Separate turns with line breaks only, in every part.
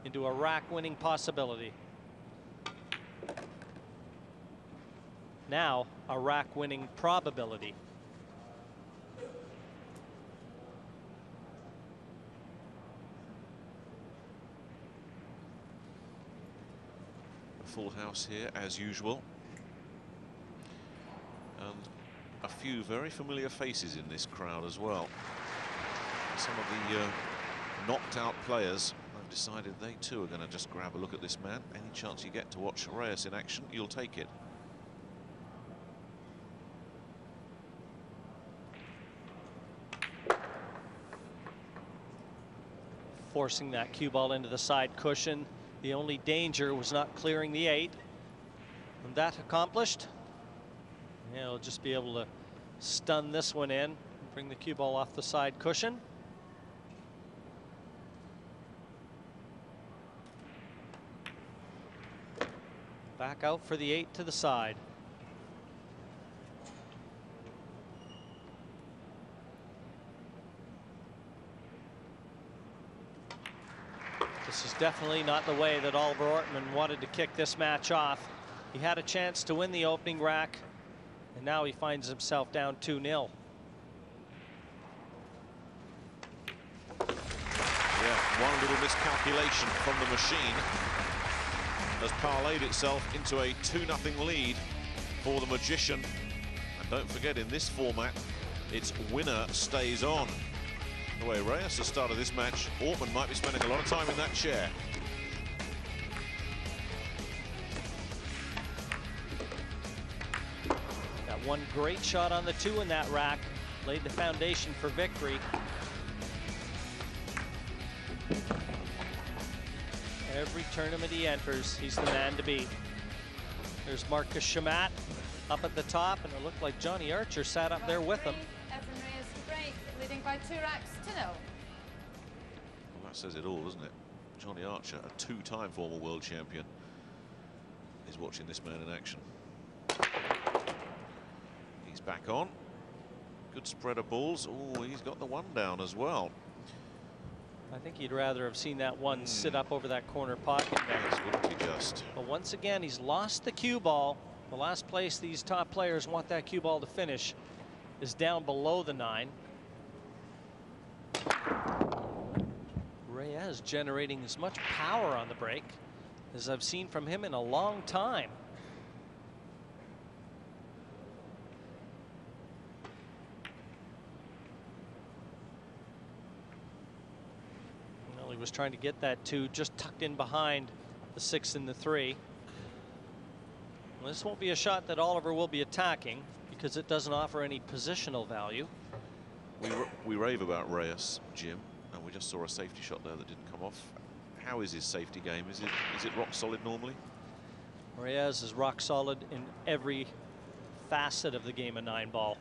into a rack winning possibility. Now a rack winning probability.
A full house here as usual. And a few very familiar faces in this crowd as well. Some of the knocked out players have decided they too are going to just grab a look at this man. Any chance you get to watch Reyes in action, you'll take it.
Forcing that cue ball into the side cushion. The only danger was not clearing the 8. And that accomplished, yeah, he'll just be able to stun this one in, bring the cue ball off the side cushion. Back out for the 8 to the side. This is definitely not the way that Oliver Ortmann wanted to kick this match off. He had a chance to win the opening rack, and now he finds himself down 2-0.
Yeah, one little miscalculation from the machine has parlayed itself into a 2-0 lead for the Magician. And don't forget, in this format, it's winner stays on. The way Reyes has started this match, Ortmann might be spending a lot of time in that chair.
That one great shot on the 2 in that rack laid the foundation for victory. Every tournament he enters, he's the man to beat. There's Marcus Shamat up at the top, and it looked like Johnny Archer sat up there with him.
Leading by 2 racks to 0.
Well, that says it all, doesn't it? Johnny Archer, a 2-time former world champion, is watching this man in action. He's back on. Good spread of balls. Oh, he's got the 1 down as well.
I think he'd rather have seen that 1 sit up over that corner pocket there.
Yes, wouldn't he just?
But once again, he's lost the cue ball. The last place these top players want that cue ball to finish is down below the 9. Reyes generating as much power on the break as I've seen from him in a long time. Well, he was trying to get that 2 just tucked in behind the 6 and the 3. Well, this won't be a shot that Oliver will be attacking because it doesn't offer any positional value.
We rave about Reyes, Jim, and we just saw a safety shot there that didn't come off. How is his safety game? Is it rock solid normally?
Reyes is rock solid in every facet of the game of 9-ball.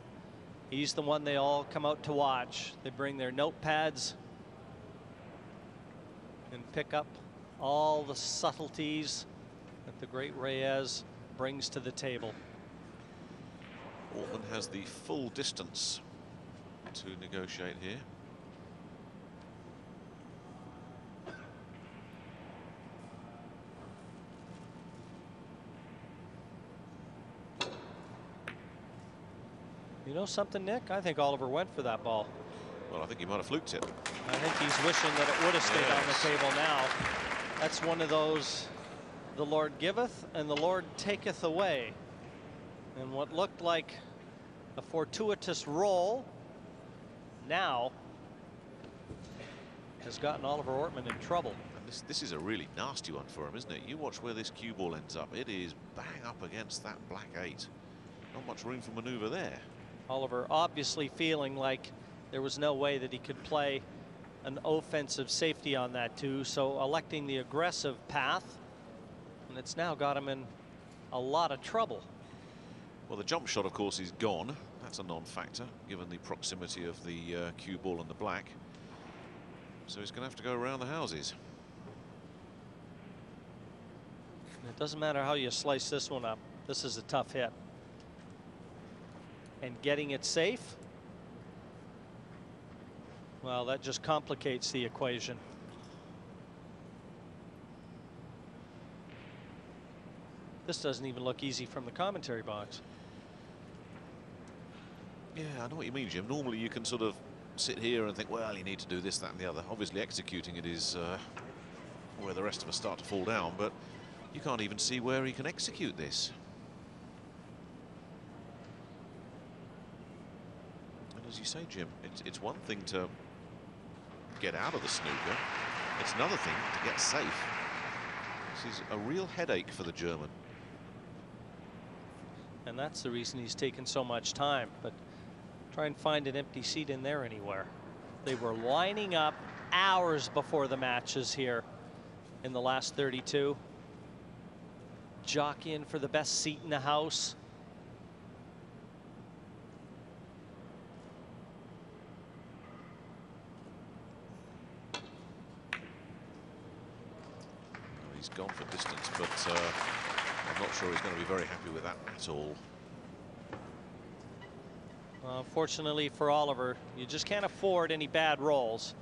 He's the one they all come out to watch. They bring their notepads and pick up all the subtleties that the great Reyes brings to the table.
Ortmann has the full distance to negotiate here.
You know something, Nick? I think Oliver went for that ball.
Well, I think he might have fluked it.
I think he's wishing that it would have stayed on the table now. That's one of those, the Lord giveth and the Lord taketh away. And what looked like a fortuitous roll now has gotten Oliver Ortmann in trouble.
And this is a really nasty one for him, isn't it? You watch where this cue ball ends up. It is bang up against that black 8. Not much room for maneuver there.
Oliver obviously feeling like there was no way that he could play an offensive safety on that 2, so electing the aggressive path, and it's now got him in a lot of trouble.
Well, the jump shot, of course, is gone. That's a non-factor, given the proximity of the cue ball and the black. So he's going to have to go around the houses.
It doesn't matter how you slice this one up. This is a tough hit. And getting it safe, well, that just complicates the equation. This doesn't even look easy from the commentary box.
Yeah, I know what you mean, Jim. Normally you can sort of sit here and think, well, you need to do this, that and the other. Obviously executing it is where the rest of us start to fall down, but you can't even see where he can execute this. And as you say, Jim, it's one thing to get out of the snooker. It's another thing to get safe. This is a real headache for the German.
And that's the reason he's taken so much time. But try and find an empty seat in there anywhere. They were lining up hours before the matches here in the last 32. Jockeying for the best seat in the house.
He's gone for distance, but I'm not sure he's going to be very happy with that at all.
Fortunately for Oliver, you just can't afford any bad rolls.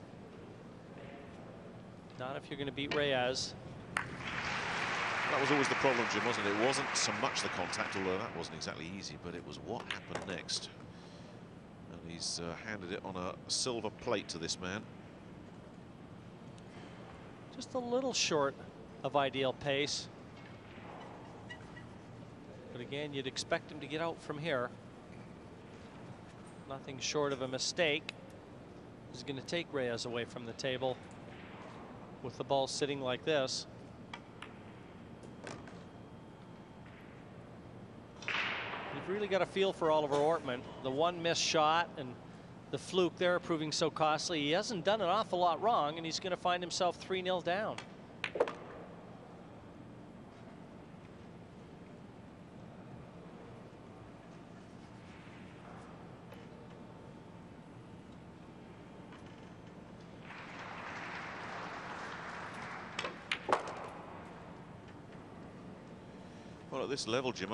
Not if you're going to beat Reyes.
That was always the problem, Jim, wasn't it? It wasn't so much the contact, although that wasn't exactly easy, but it was what happened next. And he's handed it on a silver plate to this man.
Just a little short of ideal pace. But again, you'd expect him to get out from here. Nothing short of a mistake is going to take Reyes away from the table with the ball sitting like this. You've really got a feel for Oliver Ortmann. The one missed shot and the fluke there proving so costly. He hasn't done an awful lot wrong, and he's going to find himself 3-0 down.
Well, at this level, Jim,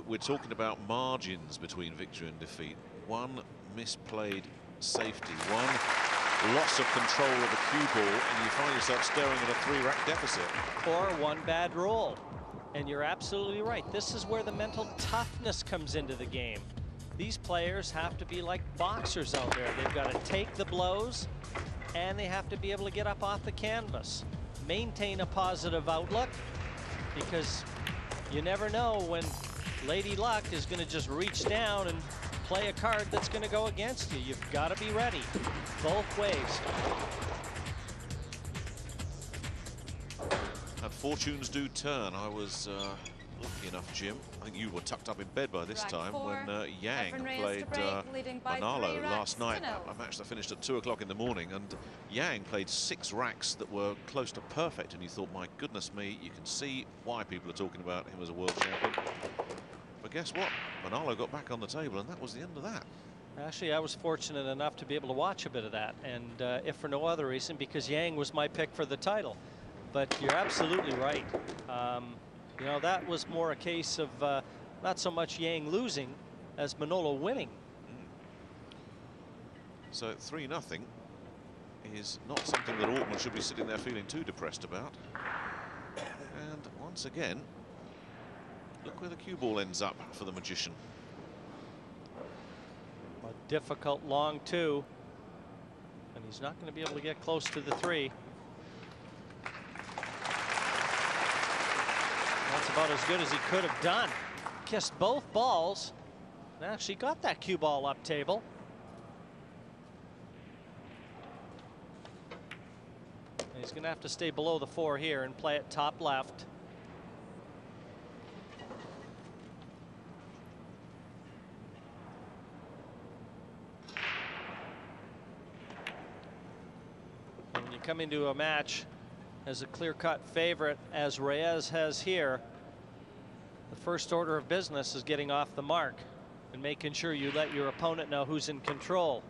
we're talking about margins between victory and defeat. One misplayed safety, one loss of control of the cue ball, and you find yourself staring at a 3-rack deficit.
Or one bad roll. And you're absolutely right. This is where the mental toughness comes into the game. These players have to be like boxers out there. They've got to take the blows, and they have to be able to get up off the canvas. Maintain a positive outlook, because you never know when Lady Luck is going to just reach down and play a card that's going to go against you. You've got to be ready both ways.
And fortunes do turn. I was lucky enough, Jim. I think you were tucked up in bed by this time when Yang played Manalo last night. A match that finished at 2 o'clock in the morning, and Yang played 6 racks that were close to perfect, and you thought, my goodness me, you can see why people are talking about him as a world champion. But guess what? Manalo got back on the table, and that was the end of that.
Actually, I was fortunate enough to be able to watch a bit of that, and if for no other reason, because Yang was my pick for the title. But you're absolutely right. You know, that was more a case of not so much Yang losing as Manolo winning.
So 3-0 is not something that Ortmann should be sitting there feeling too depressed about. And once again, look where the cue ball ends up for the magician.
A difficult long 2, and he's not going to be able to get close to the 3. That's about as good as he could have done. Kissed both balls and actually got that cue ball up table. And he's going to have to stay below the 4 here and play it top left. And when you come into a match as a clear-cut favorite, as Reyes has here, the first order of business is getting off the mark and making sure you let your opponent know who's in control.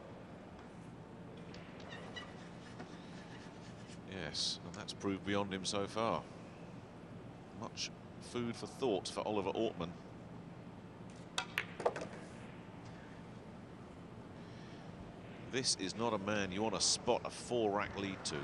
Yes, and that's proved beyond him so far. Much food for thought for Oliver Ortmann. This is not a man you want to spot a 4-rack lead to.